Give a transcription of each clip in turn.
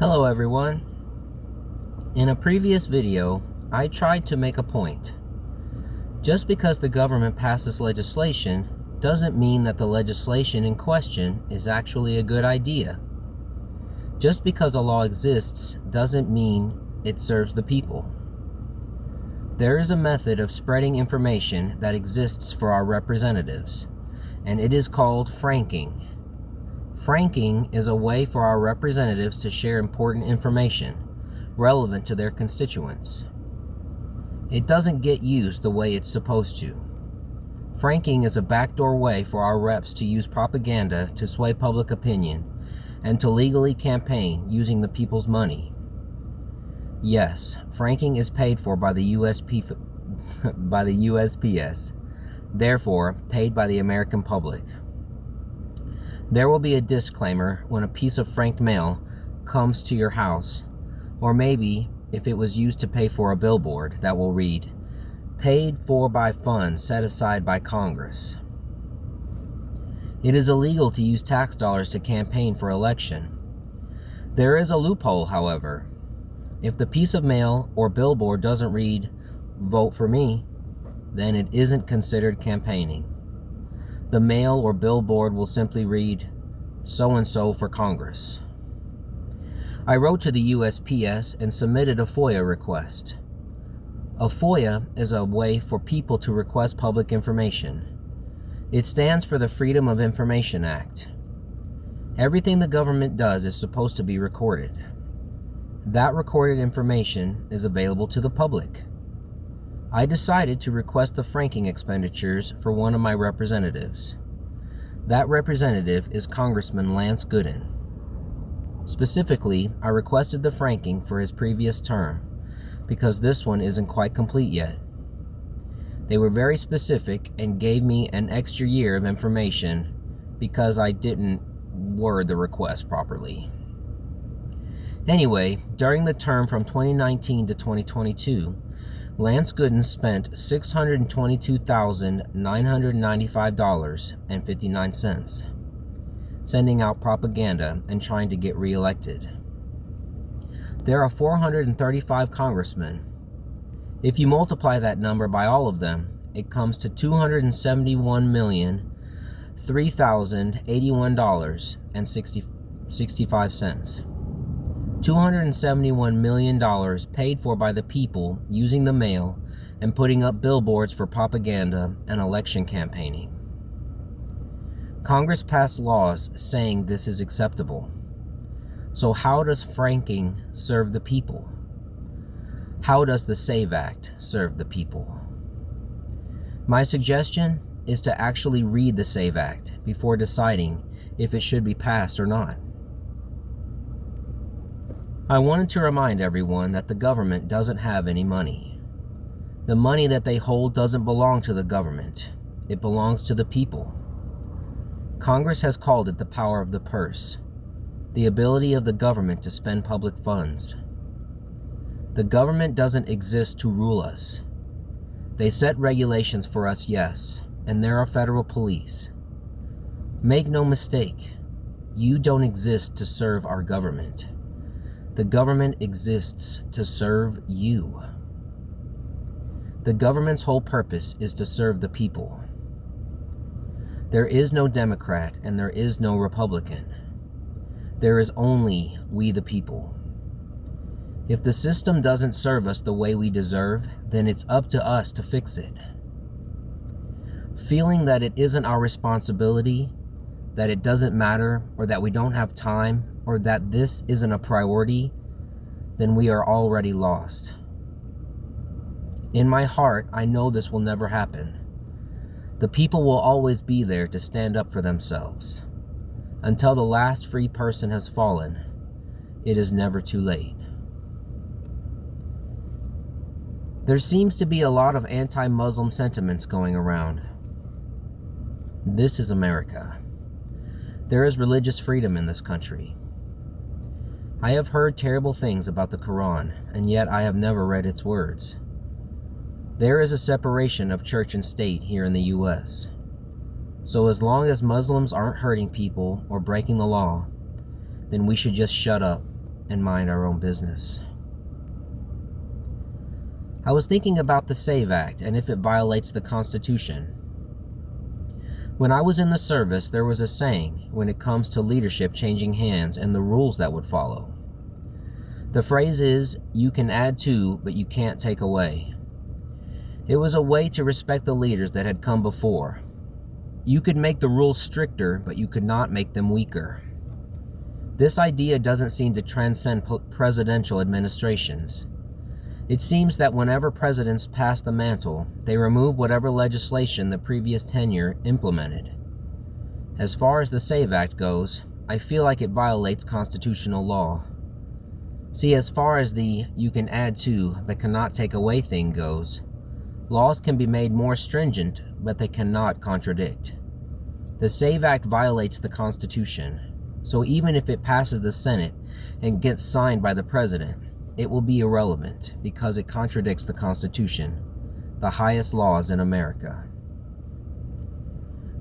Hello everyone. In a previous video, I tried to make a point. Just because the government passes legislation doesn't mean that the legislation in question is actually a good idea. Just because a law exists doesn't mean it serves the people. There is a method of spreading information that exists for our representatives, and it is called franking. Franking is a way for our representatives to share important information relevant to their constituents. It doesn't get used the way it's supposed to. Franking is a backdoor way for our reps to use propaganda to sway public opinion and to legally campaign using the people's money. Yes, franking is paid for by the USPS, therefore paid by the American public. There will be a disclaimer when a piece of franked mail comes to your house, or maybe if it was used to pay for a billboard that will read, "Paid for by funds set aside by Congress." It is illegal to use tax dollars to campaign for election. There is a loophole, however. If the piece of mail or billboard doesn't read, "Vote for me," then it isn't considered campaigning. The mail or billboard will simply read, "So-and-so for Congress." I wrote to the USPS and submitted a FOIA request. A FOIA is a way for people to request public information. It stands for the Freedom of Information Act. Everything the government does is supposed to be recorded. That recorded information is available to the public. I decided to request the franking expenditures for one of my representatives. That representative is Congressman Lance Gooden. Specifically, I requested the franking for his previous term because this one isn't quite complete yet. They were very specific and gave me an extra year of information because I didn't word the request properly. Anyway, during the term from 2019 to 2022, Lance Gooden spent $622,995.59 sending out propaganda and trying to get reelected. There are 435 congressmen. If you multiply that number by all of them, it comes to $271,003,081.65. $271 million paid for by the people using the mail and putting up billboards for propaganda and election campaigning. Congress passed laws saying this is acceptable. So how does franking serve the people? How does the SAVE Act serve the people? My suggestion is to actually read the SAVE Act before deciding if it should be passed or not. I wanted to remind everyone that the government doesn't have any money. The money that they hold doesn't belong to the government. It belongs to the people. Congress has called it the power of the purse, the ability of the government to spend public funds. The government doesn't exist to rule us. They set regulations for us, yes, and there are federal police. Make no mistake, you don't exist to serve our government. The government exists to serve you. The government's whole purpose is to serve the people. There is no Democrat and there is no Republican. There is only we the people. If the system doesn't serve us the way we deserve, then it's up to us to fix it. Feeling that it isn't our responsibility, that it doesn't matter, or that we don't have time, or that this isn't a priority, then we are already lost. In my heart, I know this will never happen. The people will always be there to stand up for themselves. Until the last free person has fallen, it is never too late. There seems to be a lot of anti-Muslim sentiments going around. This is America. There is religious freedom in this country. I have heard terrible things about the Quran, and yet I have never read its words. There is a separation of church and state here in the U.S. So as long as Muslims aren't hurting people or breaking the law, then we should just shut up and mind our own business. I was thinking about the SAVE Act and if it violates the Constitution. When I was in the service, there was a saying when it comes to leadership changing hands and the rules that would follow. The phrase is, you can add to, but you can't take away. It was a way to respect the leaders that had come before. You could make the rules stricter, but you could not make them weaker. This idea doesn't seem to transcend presidential administrations. It seems that whenever presidents pass the mantle, they remove whatever legislation the previous tenure implemented. As far as the SAVE Act goes, I feel like it violates constitutional law. See, as far as the you can add to but cannot take away thing goes, laws can be made more stringent, but they cannot contradict. The SAVE Act violates the Constitution, so even if it passes the Senate and gets signed by the President, it will be irrelevant because it contradicts the Constitution, the highest laws in America.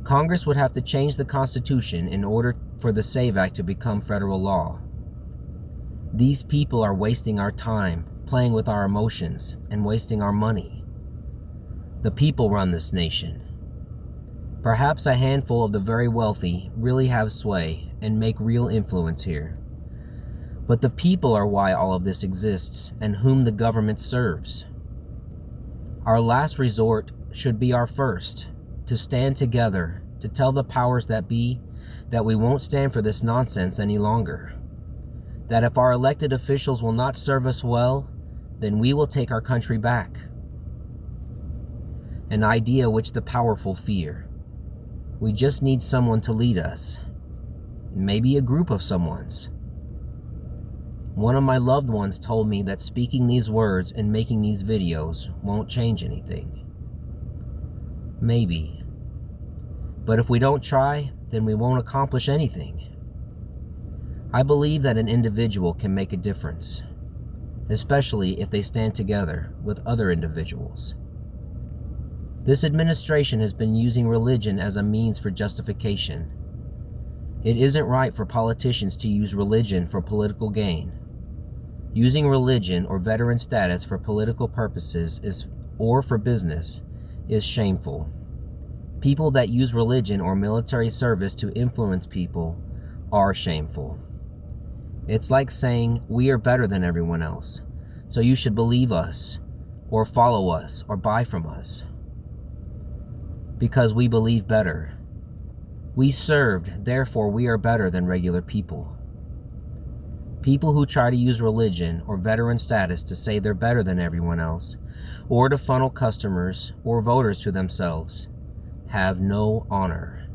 Congress would have to change the Constitution in order for the SAVE Act to become federal law. These people are wasting our time, playing with our emotions, and wasting our money. The people run this nation. Perhaps a handful of the very wealthy really have sway and make real influence here. But the people are why all of this exists and whom the government serves. Our last resort should be our first, to stand together, to tell the powers that be that we won't stand for this nonsense any longer. That if our elected officials will not serve us well, then we will take our country back. An idea which the powerful fear. We just need someone to lead us. Maybe a group of someone's. One of my loved ones told me that speaking these words and making these videos won't change anything. Maybe. But if we don't try, then we won't accomplish anything. I believe that an individual can make a difference, especially if they stand together with other individuals. This administration has been using religion as a means for justification. It isn't right for politicians to use religion for political gain. Using religion or veteran status for political purposes or for business is shameful. People that use religion or military service to influence people are shameful. It's like saying, we are better than everyone else, so you should believe us, or follow us, or buy from us. Because we believe better. We served, therefore we are better than regular people. People who try to use religion or veteran status to say they're better than everyone else, or to funnel customers or voters to themselves, have no honor.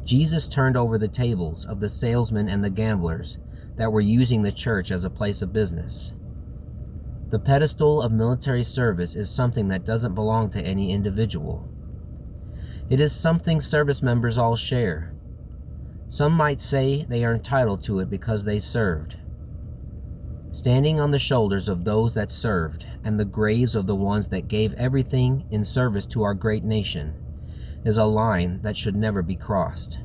Jesus turned over the tables of the salesmen and the gamblers that were using the church as a place of business. The pedestal of military service is something that doesn't belong to any individual. It is something service members all share. Some might say they are entitled to it because they served. Standing on the shoulders of those that served and the graves of the ones that gave everything in service to our great nation is a line that should never be crossed.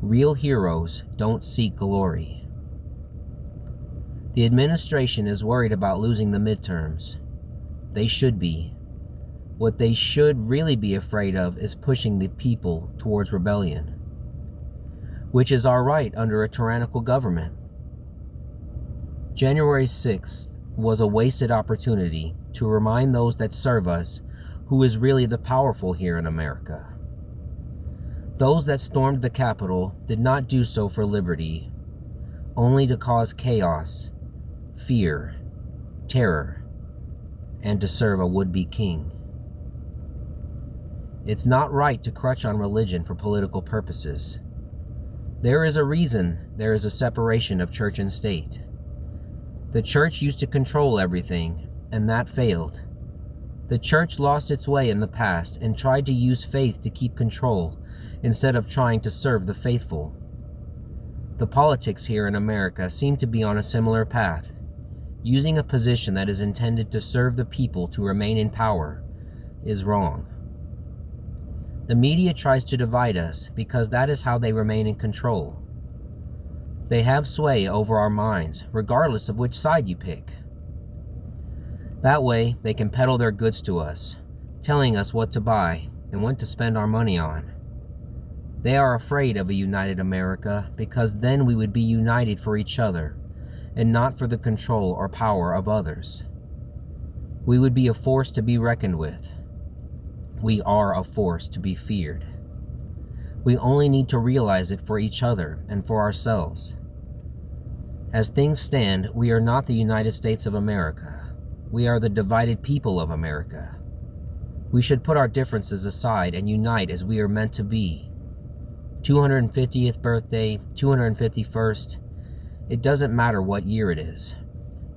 Real heroes don't seek glory. The administration is worried about losing the midterms. They should be. What they should really be afraid of is pushing the people towards rebellion, which is our right under a tyrannical government. January 6th was a wasted opportunity to remind those that serve us who is really the powerful here in America. Those that stormed the Capitol did not do so for liberty, only to cause chaos, fear, terror, and to serve a would-be king. It's not right to crutch on religion for political purposes. There is a reason there is a separation of church and state. The church used to control everything, and that failed. The church lost its way in the past and tried to use faith to keep control instead of trying to serve the faithful. The politics here in America seem to be on a similar path, using a position that is intended to serve the people to remain in power is wrong. The media tries to divide us because that is how they remain in control. They have sway over our minds, regardless of which side you pick. That way, they can peddle their goods to us, telling us what to buy and what to spend our money on. They are afraid of a united America because then we would be united for each other and not for the control or power of others. We would be a force to be reckoned with. We are a force to be feared. We only need to realize it for each other and for ourselves. As things stand, we are not the United States of America. We are the divided people of America. We should put our differences aside and unite as we are meant to be. 250th birthday, 251st, it doesn't matter what year it is.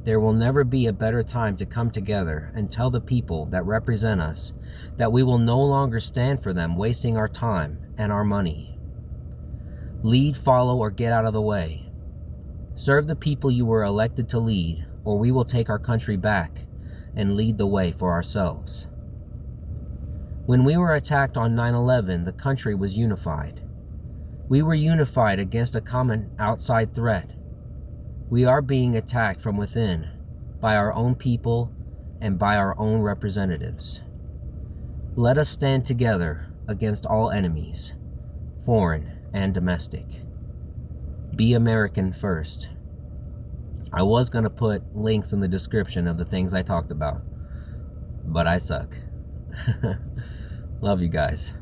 There will never be a better time to come together and tell the people that represent us that we will no longer stand for them wasting our time and our money. Lead, follow, or get out of the way. Serve the people you were elected to lead, or we will take our country back and lead the way for ourselves. When we were attacked on 9/11, the country was unified. We were unified against a common outside threat. We are being attacked from within by our own people and by our own representatives. Let us stand together against all enemies, foreign and domestic. Be American first. I was going to put links in the description of the things I talked about, but I suck. Love you guys.